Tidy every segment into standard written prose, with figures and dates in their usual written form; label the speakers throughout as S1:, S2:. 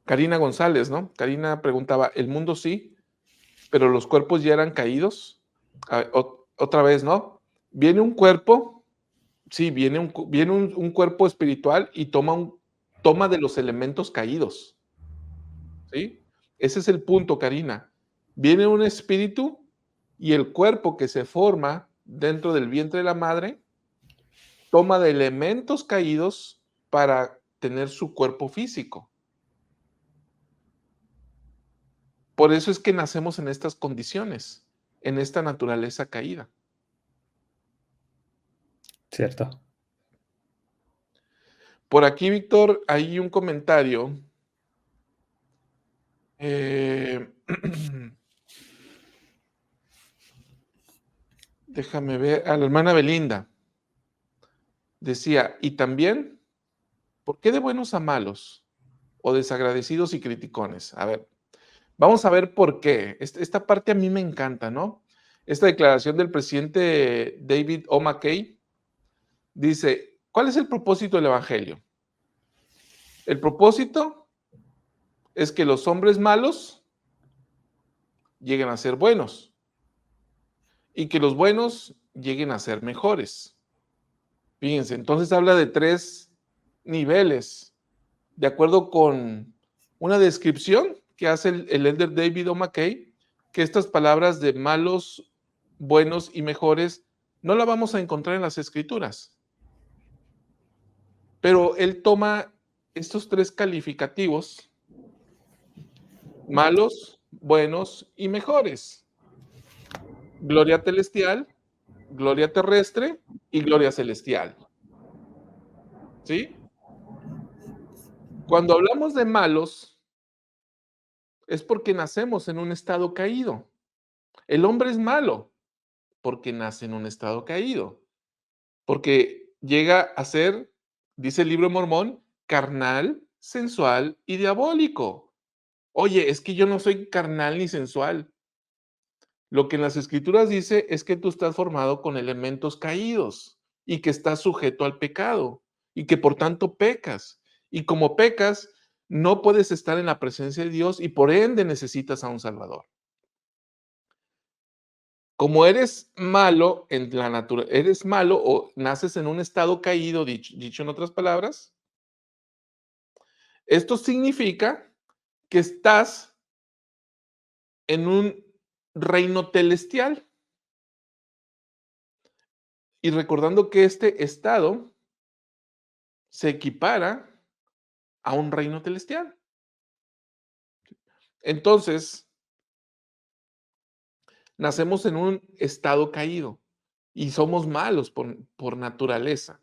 S1: Karina González, ¿no? Karina preguntaba, ¿el mundo sí, pero los cuerpos ya eran caídos? Otra vez, ¿no? Viene un cuerpo, sí, viene un cuerpo espiritual y toma de los elementos caídos, ¿sí? Ese es el punto, Karina. Viene un espíritu y el cuerpo que se forma dentro del vientre de la madre toma de elementos caídos para tener su cuerpo físico. Por eso es que nacemos en estas condiciones, en esta naturaleza caída.
S2: Cierto.
S1: Por aquí, Víctor, hay un comentario. Déjame ver, a la hermana Belinda. Decía, y también, ¿por qué de buenos a malos? O desagradecidos y criticones. A ver, vamos a ver por qué. Esta parte a mí me encanta, ¿no? Esta declaración del presidente David O. McKay dice, ¿cuál es el propósito del Evangelio? El propósito es que los hombres malos lleguen a ser buenos y que los buenos lleguen a ser mejores. Fíjense, entonces habla de 3 niveles, de acuerdo con una descripción que hace el elder David O. McKay, que estas palabras de malos, buenos y mejores no la vamos a encontrar en las escrituras. Pero él toma estos 3 calificativos, malos, buenos y mejores. Gloria celestial, gloria terrestre y gloria celestial. ¿Sí? Cuando hablamos de malos, es porque nacemos en un estado caído. El hombre es malo porque nace en un estado caído, porque llega a ser, dice el libro de Mormón, carnal, sensual y diabólico. Oye, es que yo no soy carnal ni sensual. Lo que en las escrituras dice es que tú estás formado con elementos caídos y que estás sujeto al pecado y que por tanto pecas. Y como pecas, no puedes estar en la presencia de Dios y por ende necesitas a un Salvador. Como eres malo en la naturaleza, eres malo o naces en un estado caído, dicho en otras palabras, esto significa que estás en un reino celestial. Y recordando que este estado se equipara a un reino celestial. Entonces, nacemos en un estado caído y somos malos por naturaleza.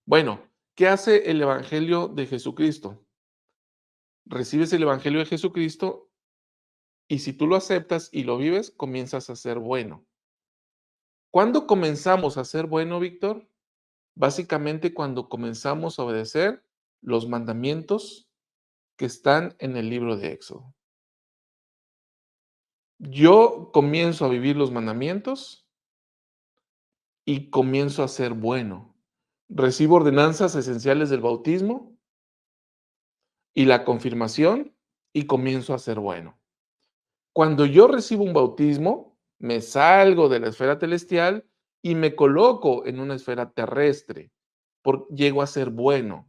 S1: Bueno, ¿qué hace el Evangelio de Jesucristo? Recibes el Evangelio de Jesucristo y si tú lo aceptas y lo vives, comienzas a ser bueno. ¿Cuándo comenzamos a ser bueno, Víctor? Básicamente cuando comenzamos a obedecer los mandamientos que están en el libro de Éxodo. Yo comienzo a vivir los mandamientos y comienzo a ser bueno. Recibo ordenanzas esenciales del bautismo y la confirmación y comienzo a ser bueno. Cuando yo recibo un bautismo, me salgo de la esfera celestial y me coloco en una esfera terrestre, llego a ser bueno.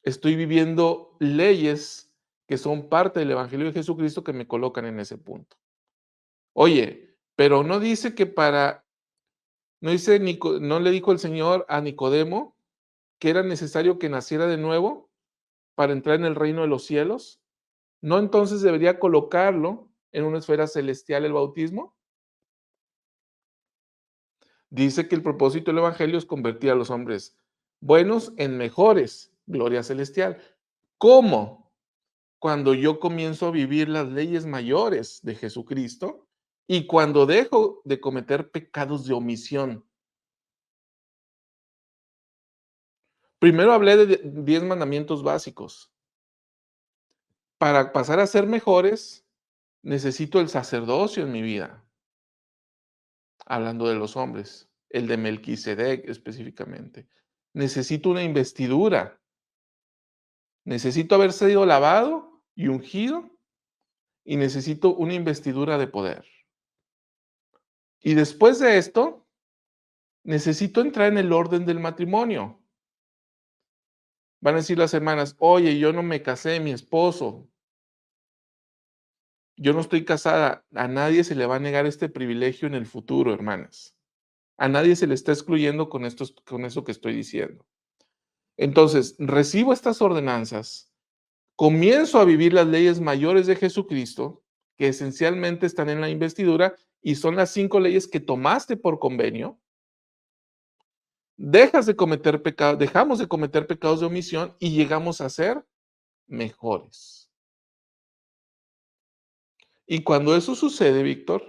S1: Estoy viviendo leyes que son parte del Evangelio de Jesucristo que me colocan en ese punto. Oye, pero no dice que no le dijo el Señor a Nicodemo que era necesario que naciera de nuevo para entrar en el reino de los cielos. ¿No entonces debería colocarlo en una esfera celestial el bautismo? Dice que el propósito del Evangelio es convertir a los hombres buenos en mejores, gloria celestial. ¿Cómo? Cuando yo comienzo a vivir las leyes mayores de Jesucristo y cuando dejo de cometer pecados de omisión. Primero hablé de 10 mandamientos básicos. Para pasar a ser mejores, necesito el sacerdocio en mi vida, hablando de los hombres, el de Melquisedec específicamente. Necesito una investidura Necesito haber sido lavado y ungido y necesito una investidura de poder. Y después de esto, necesito entrar en el orden del matrimonio. Van a decir las hermanas, oye, yo no me casé, mi esposo, yo no estoy casada. A nadie se le va a negar este privilegio en el futuro, hermanas. A nadie se le está excluyendo con eso que estoy diciendo. Entonces, recibo estas ordenanzas, comienzo a vivir las leyes mayores de Jesucristo, que esencialmente están en la investidura y son las 5 leyes que tomaste por convenio. Dejamos de cometer pecados de omisión y llegamos a ser mejores. Y cuando eso sucede, Víctor,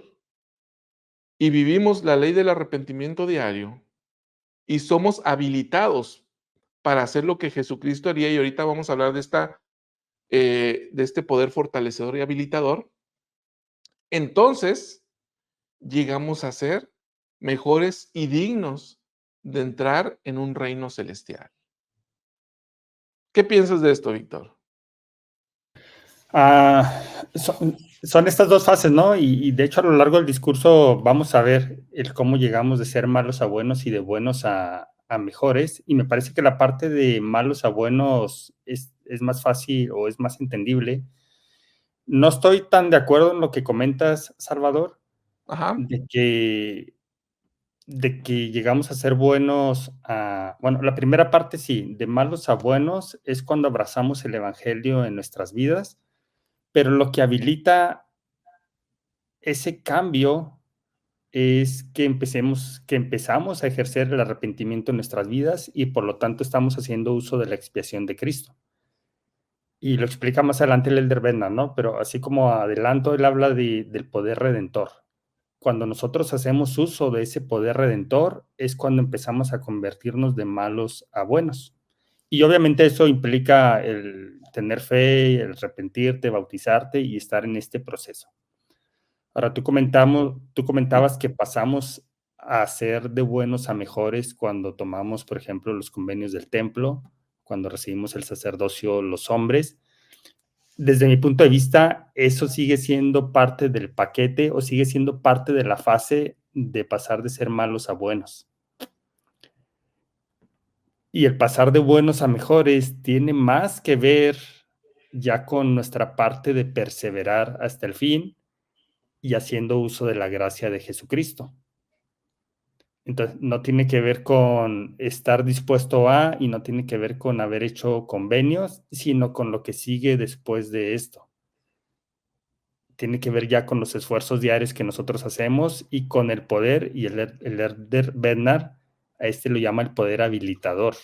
S1: y vivimos la ley del arrepentimiento diario y somos habilitados para hacer lo que Jesucristo haría, y ahorita vamos a hablar de este poder fortalecedor y habilitador, entonces llegamos a ser mejores y dignos de entrar en un reino celestial. ¿Qué piensas de esto, Víctor?
S2: Ah, son estas dos fases, ¿no? Y de hecho a lo largo del discurso vamos a ver el cómo llegamos de ser malos a buenos y de buenos a mejores. Y me parece que la parte de malos a buenos es más fácil o es más entendible. No estoy tan de acuerdo en lo que comentas, Salvador,
S1: Ajá.
S2: de que llegamos a ser buenos a... Bueno, la primera parte sí, de malos a buenos es cuando abrazamos el Evangelio en nuestras vidas, pero lo que habilita ese cambio es que empezamos a ejercer el arrepentimiento en nuestras vidas y por lo tanto estamos haciendo uso de la expiación de Cristo. Y lo explica más adelante el Elder Bednar, ¿no? Pero así como adelanto, él habla del poder redentor. Cuando nosotros hacemos uso de ese poder redentor es cuando empezamos a convertirnos de malos a buenos. Y obviamente eso implica el tener fe, el arrepentirte, bautizarte y estar en este proceso. Ahora, tú comentabas que pasamos a ser de buenos a mejores cuando tomamos, por ejemplo, los convenios del templo, cuando recibimos el sacerdocio los hombres. Desde mi punto de vista, eso sigue siendo parte del paquete o sigue siendo parte de la fase de pasar de ser malos a buenos. Y el pasar de buenos a mejores tiene más que ver ya con nuestra parte de perseverar hasta el fin y haciendo uso de la gracia de Jesucristo. Entonces, no tiene que ver con estar dispuesto a y no tiene que ver con haber hecho convenios, sino con lo que sigue después de esto. Tiene que ver ya con los esfuerzos diarios que nosotros hacemos y con el poder, y el Elder Bednar a este lo llama el poder habilitador.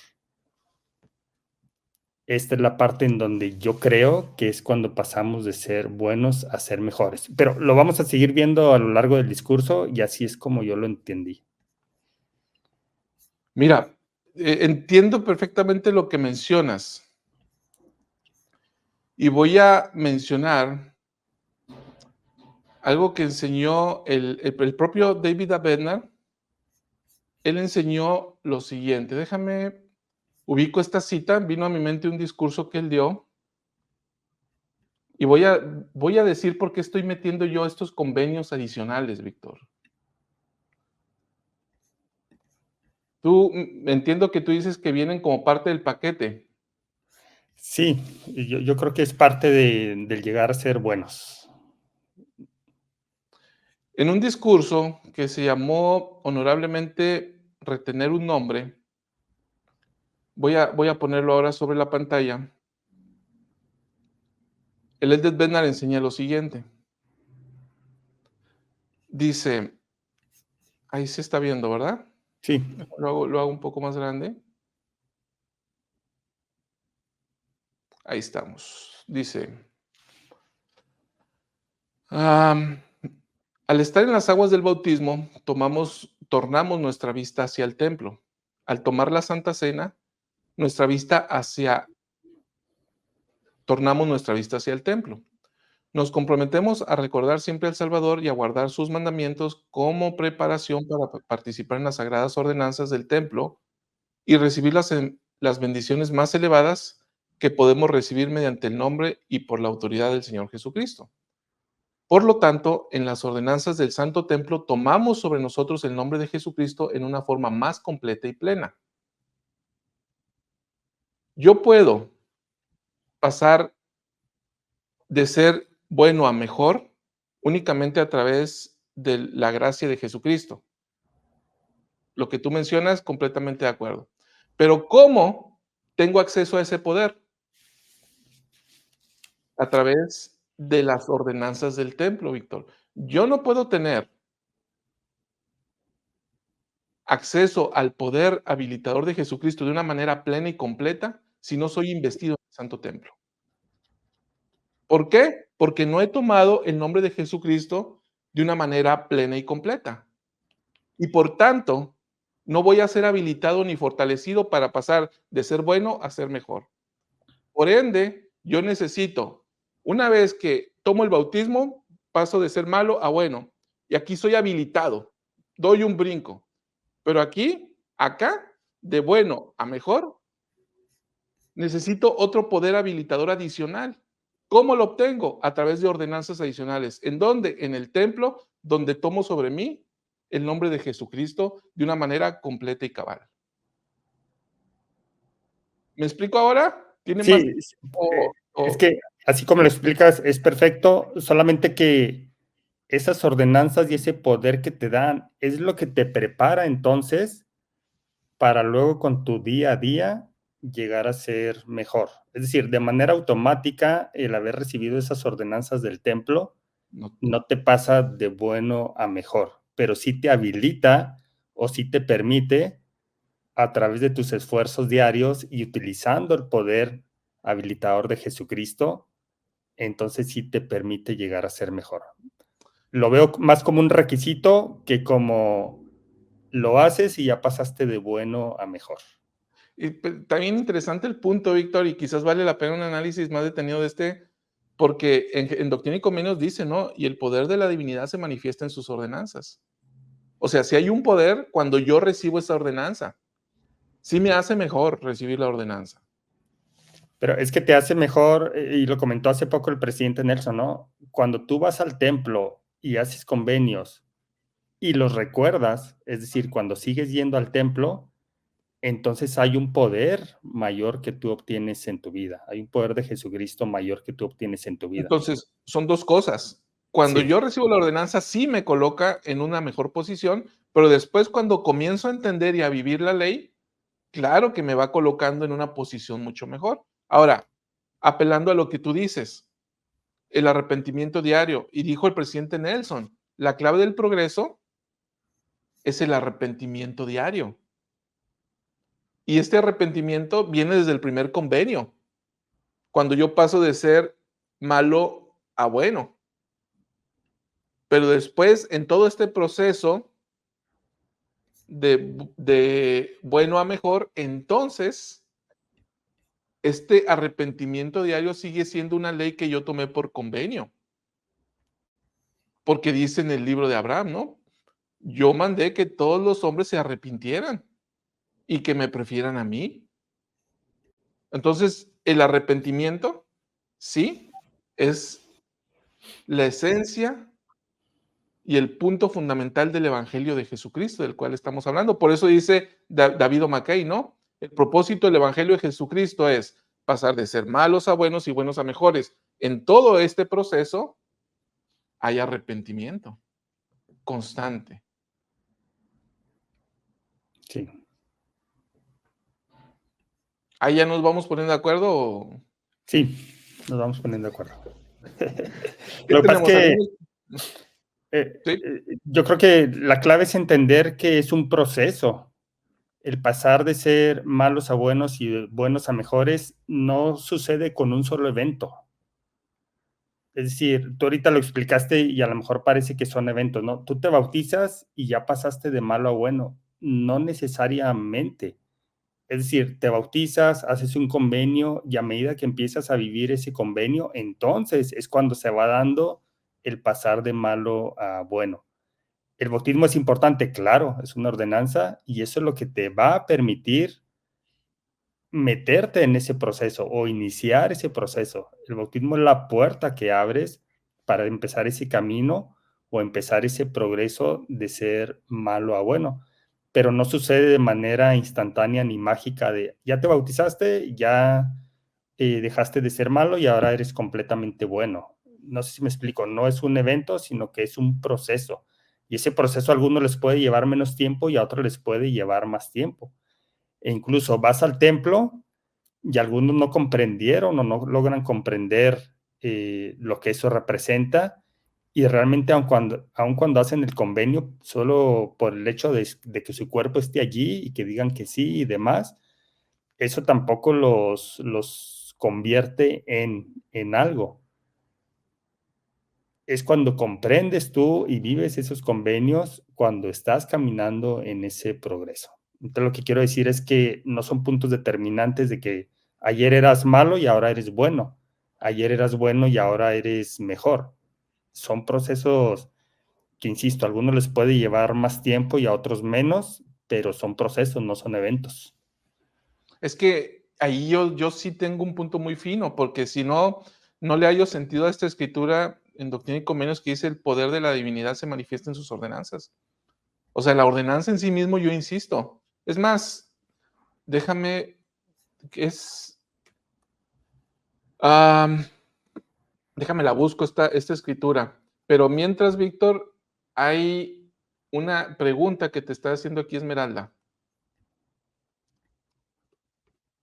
S2: Esta es la parte en donde yo creo que es cuando pasamos de ser buenos a ser mejores. Pero lo vamos a seguir viendo a lo largo del discurso y así es como yo lo entendí.
S1: Mira, entiendo perfectamente lo que mencionas y voy a mencionar algo que enseñó el propio David Abednar. Él enseñó lo siguiente, ubico esta cita, vino a mi mente un discurso que él dio y voy a decir por qué estoy metiendo yo estos convenios adicionales, Víctor. Entiendo que tú dices que vienen como parte del paquete.
S2: Sí, yo creo que es parte del llegar a ser buenos.
S1: En un discurso que se llamó honorablemente Retener un nombre, voy a ponerlo ahora sobre la pantalla. El Elder Bednar enseña lo siguiente. Dice, ahí se está viendo, ¿verdad?
S2: Sí,
S1: Lo hago un poco más grande. Ahí estamos. Dice, am, al estar en las aguas del bautismo, tornamos nuestra vista hacia el templo. Al tomar la Santa Cena, tornamos nuestra vista hacia el templo. Nos comprometemos a recordar siempre al Salvador y a guardar sus mandamientos como preparación para participar en las sagradas ordenanzas del templo y recibir las bendiciones más elevadas que podemos recibir mediante el nombre y por la autoridad del Señor Jesucristo. Por lo tanto, en las ordenanzas del Santo Templo tomamos sobre nosotros el nombre de Jesucristo en una forma más completa y plena. Yo puedo pasar de ser bueno a mejor únicamente a través de la gracia de Jesucristo. Lo que tú mencionas, completamente de acuerdo. Pero ¿cómo tengo acceso a ese poder? A través de las ordenanzas del templo, Víctor. Yo no puedo tener acceso al poder habilitador de Jesucristo de una manera plena y completa si no soy investido en el Santo Templo. ¿Por qué? Porque no he tomado el nombre de Jesucristo de una manera plena y completa. Y por tanto, no voy a ser habilitado ni fortalecido para pasar de ser bueno a ser mejor. Por ende, yo necesito, una vez que tomo el bautismo, paso de ser malo a bueno. Y aquí soy habilitado, doy un brinco. Pero aquí, acá, de bueno a mejor, necesito otro poder habilitador adicional. ¿Cómo lo obtengo? A través de ordenanzas adicionales. ¿En dónde? En el templo, donde tomo sobre mí el nombre de Jesucristo de una manera completa y cabal. ¿Me explico ahora? ¿Tiene más?
S2: Sí,
S1: O,
S2: es
S1: o,
S2: que así como lo explicas es perfecto, solamente que esas ordenanzas y ese poder que te dan es lo que te prepara entonces para luego con tu día a día llegar a ser mejor. Es decir, de manera automática, el haber recibido esas ordenanzas del templo
S1: no,
S2: no te pasa de bueno a mejor, pero sí te habilita o sí te permite a través de tus esfuerzos diarios y utilizando el poder habilitador de Jesucristo, entonces sí te permite llegar a ser mejor. Lo veo más como un requisito que como lo haces y ya pasaste de bueno a mejor.
S1: y también interesante el punto, Víctor, y quizás vale la pena un análisis más detenido de este, porque en Doctrina y Convenios dice, ¿no? Y el poder de la divinidad se manifiesta en sus ordenanzas. O sea, si hay un poder cuando yo recibo esa ordenanza, sí me hace mejor recibir la ordenanza.
S2: Pero es que te hace mejor, y lo comentó hace poco el presidente Nelson, ¿no? Cuando tú vas al templo y haces convenios y los recuerdas, es decir, cuando sigues yendo al templo, entonces hay un poder mayor que tú obtienes en tu vida. Hay un poder de Jesucristo mayor que tú obtienes en tu vida.
S1: Entonces, son dos cosas. Cuando
S2: Sí,
S1: yo recibo la ordenanza, sí me coloca en una mejor posición, pero después cuando comienzo a entender y a vivir la ley, claro que me va colocando en una posición mucho mejor. Ahora, apelando a lo que tú dices, el arrepentimiento diario, y dijo el presidente Nelson, la clave del progreso es el arrepentimiento diario. Y este arrepentimiento viene desde el primer convenio, cuando yo paso de ser malo a bueno. Pero después, en todo este proceso de bueno a mejor, entonces, este arrepentimiento diario sigue siendo una ley que yo tomé por convenio, porque dice en el libro de Abraham, ¿no? Yo mandé que todos los hombres se arrepintieran y que me prefieran a mí. Entonces, el arrepentimiento, sí, es la esencia y el punto fundamental del Evangelio de Jesucristo, del cual estamos hablando. Por eso dice David Mackay, ¿no? El propósito del Evangelio de Jesucristo es pasar de ser malos a buenos y buenos a mejores. En todo este proceso hay arrepentimiento constante.
S2: sí.
S1: Ahí ya nos vamos poniendo de acuerdo.
S2: Sí, nos vamos poniendo de acuerdo.
S1: ¿Qué
S2: Lo que pasa es
S1: tenemos?
S2: que
S1: ¿Algunos? Sí.
S2: yo creo que la clave es entender que es un proceso. El pasar de ser malos a buenos y de buenos a mejores no sucede con un solo evento. Es decir, tú ahorita lo explicaste y a lo mejor parece que son eventos, ¿no? Tú te bautizas y ya pasaste de malo a bueno. No necesariamente. Es decir, te bautizas, haces un convenio y a medida que empiezas a vivir ese convenio, entonces es cuando se va dando el pasar de malo a bueno. El bautismo es importante, claro, es una ordenanza y eso es lo que te va a permitir meterte en ese proceso o iniciar ese proceso. El bautismo es la puerta que abres para empezar ese camino o empezar ese progreso de ser malo a bueno. Pero no sucede de manera instantánea ni mágica de ya te bautizaste, ya dejaste de ser malo y ahora eres completamente bueno. No sé si me explico, no es un evento, sino que es un proceso. Y ese proceso a algunos les puede llevar menos tiempo y a otros les puede llevar más tiempo. E incluso vas al templo y algunos no comprendieron o no logran comprender lo que eso representa y realmente aun cuando hacen el convenio, solo por el hecho de que su cuerpo esté allí y que digan que sí y demás, eso tampoco los convierte en algo. Es cuando comprendes tú y vives esos convenios cuando estás caminando en ese progreso. Entonces, lo que quiero decir es que no son puntos determinantes de que ayer eras malo y ahora eres bueno. Ayer eras bueno y ahora eres mejor. Son procesos que, insisto, a algunos les puede llevar más tiempo y a otros menos, pero son procesos, no son eventos.
S1: Es que ahí yo sí tengo un punto muy fino, porque si no, no le hallo sentido a esta escritura en Doctrina y Convenios que dice: "El poder de la divinidad se manifiesta en sus ordenanzas". O sea, la ordenanza en sí mismo, yo insisto. Es más, déjame, que es, am, déjame la busco esta escritura. Pero mientras, Víctor, hay una pregunta que te está haciendo aquí Esmeralda.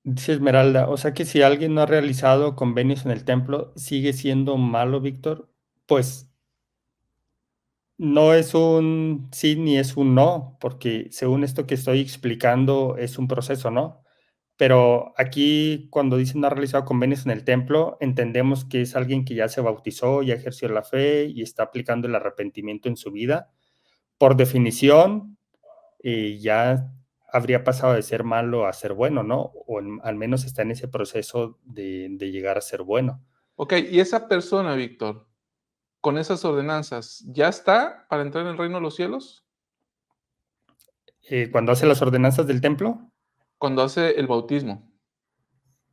S2: Dice Esmeralda, o sea que si alguien no ha realizado convenios en el templo, ¿sigue siendo malo, Víctor? Pues no es un sí ni es un no, porque según esto que estoy explicando es un proceso, ¿no? Pero aquí cuando dicen no ha realizado convenios en el templo, entendemos que es alguien que ya se bautizó, ya ejerció la fe y está aplicando el arrepentimiento en su vida. Por definición, ya habría pasado de ser malo a ser bueno, ¿no? O al menos está en ese proceso de llegar a ser bueno.
S1: Ok, y esa persona, Víctor, con esas ordenanzas, ¿ya está para entrar en el reino de los cielos?
S2: Cuando hace las ordenanzas del templo,
S1: Cuando hace el bautismo.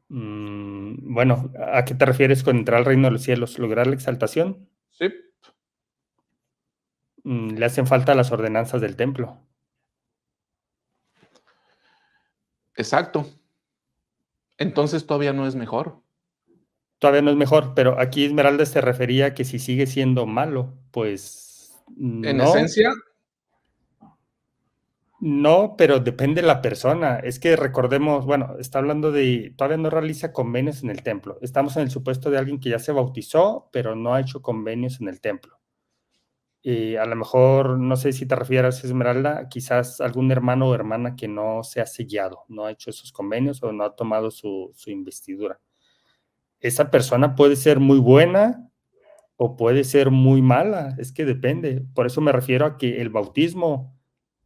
S2: bueno, ¿a qué te refieres con entrar al reino de los cielos? ¿Lograr la exaltación?
S1: Sí,
S2: Le hacen falta las ordenanzas del templo.
S1: exacto. Entonces todavía no es mejor.
S2: Todavía no es mejor, pero aquí Esmeralda se refería a que si sigue siendo malo, pues
S1: En
S2: no,
S1: esencia,
S2: no, pero depende de la persona. Es que recordemos, bueno, está hablando de, todavía no realiza convenios en el templo. Estamos en el supuesto de alguien que ya se bautizó, pero no ha hecho convenios en el templo. A lo mejor, no sé si te refieres, Esmeralda, quizás algún hermano o hermana que no se ha sellado, no ha hecho esos convenios o no ha tomado su investidura. Esa persona puede ser muy buena o puede ser muy mala, es que depende. Por eso me refiero a que el bautismo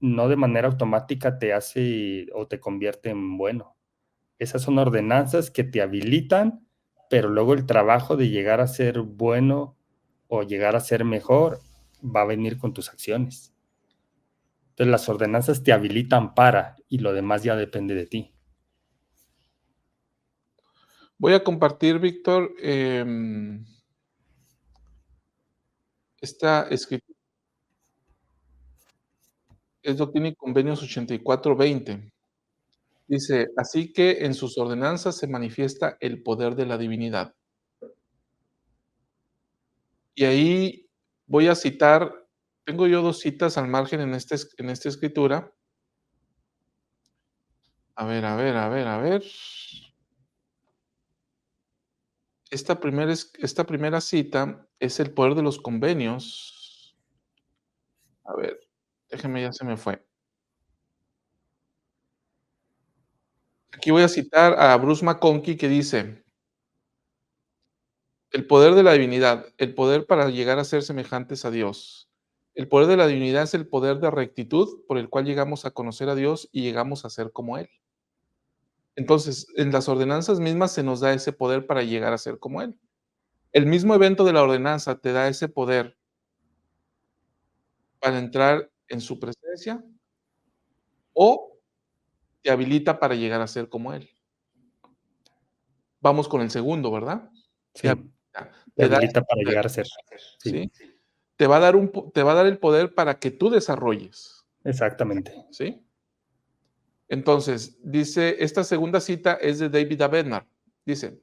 S2: no de manera automática te hace o te convierte en bueno. Esas son ordenanzas que te habilitan, pero luego el trabajo de llegar a ser bueno o llegar a ser mejor va a venir con tus acciones. Entonces las ordenanzas te habilitan para y lo demás ya depende de ti.
S1: voy a compartir, Víctor, esta escritura. Es Doctrina y Convenios 84:20. Dice: "Así que en sus ordenanzas se manifiesta el poder de la divinidad". Y ahí voy a citar, tengo yo 2 citas al margen en esta escritura. A ver, a ver, a ver, a ver. Esta primera cita es el poder de los convenios. A ver, déjeme, ya se me fue. Aquí voy a citar a Bruce McConkie, que dice: "El poder de la divinidad, el poder para llegar a ser semejantes a Dios. El poder de la divinidad es el poder de rectitud por el cual llegamos a conocer a Dios y llegamos a ser como Él". Entonces, en las ordenanzas mismas se nos da ese poder para llegar a ser como Él. El mismo evento de la ordenanza te da ese poder para entrar en su presencia o te habilita para llegar a ser como Él. Vamos con el segundo, ¿verdad? Te
S2: Sí,
S1: habilita,
S2: te
S1: te da
S2: habilita
S1: ese
S2: para
S1: poder,
S2: llegar a ser. Sí,
S1: ¿sí? Te va a dar te va a dar el poder para que tú desarrolles,
S2: exactamente.
S1: ¿sí? Entonces, dice, esta segunda cita es de David Abednar. Dice,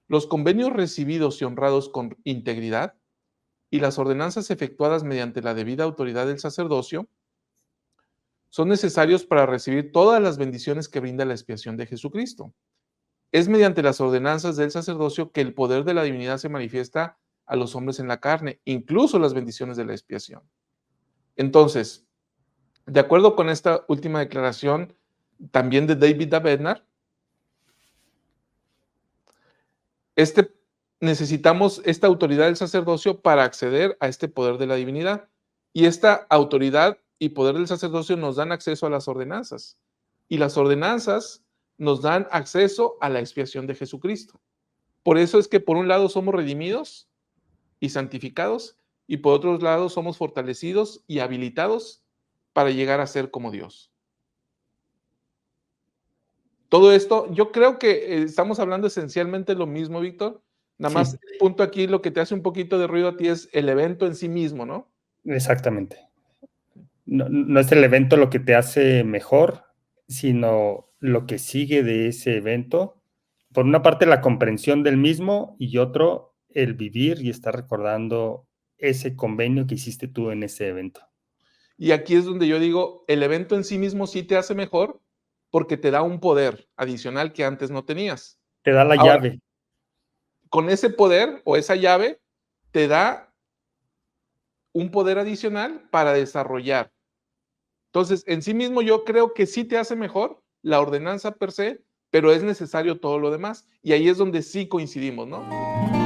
S1: los convenios recibidos y honrados con integridad y las ordenanzas efectuadas mediante la debida autoridad del sacerdocio son necesarios para recibir todas las bendiciones que brinda la expiación de Jesucristo. Es mediante las ordenanzas del sacerdocio que el poder de la divinidad se manifiesta a los hombres en la carne, incluso las bendiciones de la expiación. Entonces, de acuerdo con esta última declaración, también de David Abednar, necesitamos esta autoridad del sacerdocio para acceder a este poder de la divinidad. Y esta autoridad y poder del sacerdocio nos dan acceso a las ordenanzas. Y las ordenanzas nos dan acceso a la expiación de Jesucristo. Por eso es que por un lado somos redimidos y santificados, y por otro lado somos fortalecidos y habilitados para llegar a ser como Dios. Todo esto, yo creo que estamos hablando esencialmente lo mismo, Víctor. Nada
S2: Sí,
S1: más el punto aquí, lo que te hace un poquito de ruido a ti es el evento en sí mismo, ¿no?
S2: exactamente. No, no es el evento lo que te hace mejor, sino lo que sigue de ese evento. Por una parte, la comprensión del mismo y otro, el vivir y estar recordando ese convenio que hiciste tú en ese evento.
S1: Y aquí es donde yo digo, el evento en sí mismo sí te hace mejor porque te da un poder adicional que antes no tenías.
S2: Te da la
S1: Ahora,
S2: llave.
S1: con ese poder o esa llave, te da un poder adicional para desarrollar. Entonces, en sí mismo yo creo que sí te hace mejor la ordenanza per se, pero es necesario todo lo demás. Y ahí es donde sí coincidimos, ¿no?